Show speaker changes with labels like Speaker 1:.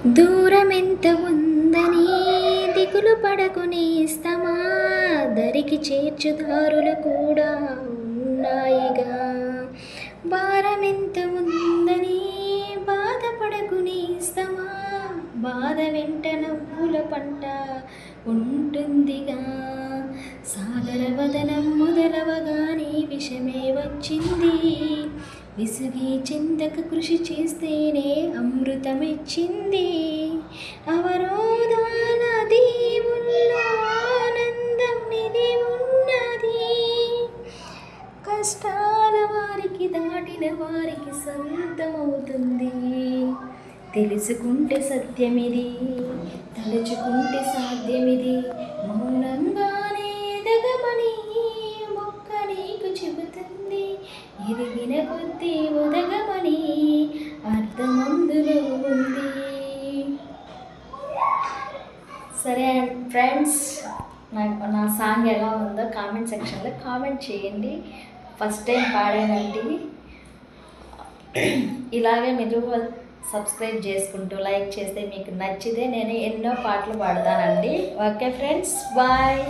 Speaker 1: దూరమెంత ఉందని దిగులు పడకు నేస్తమా, దరికి చేర్చుదారులు కూడా ఉన్నాయిగా. భారమెంత ఉందని బాధపడకు నేస్తమా, బాధ వెంట నవ్వుల పంట ఉంటుందిగా. సాగర వదనం మొదలవగానే విషమే వచ్చింది, విసుగి చింతక కృషి చేస్తేనే అమృతమిచ్చింది. అవరోధాల దేవుల్లో ఆనందం ఇది ఉన్నది, కష్టాల వారికి దాటిన వారికి సొంతమవుతుంది. తెలుసుకుంటే సత్యమిది, తలుచుకుంటే సాధ్యమిది, మౌనంగానే ఎదగమని మొక్క నీకు చెబుతుంది. ఎదిగిన కొద్దీ ఒదగమని అర్థమందులో ఉంది. సరే ఫ్రెండ్స్, నా సాంగ్ ఎలా ఉందో కామెంట్ సెక్షన్లో కామెంట్ చేయండి. ఫస్ట్ టైం పాడానండి. ఇలాగే మీరు సబ్స్క్రైబ్ చేసుకుంటూ లైక్ చేస్తే మీకు నచ్చితే నేను ఎన్నో పాటలు పాడతానండి. Okay friends, bye.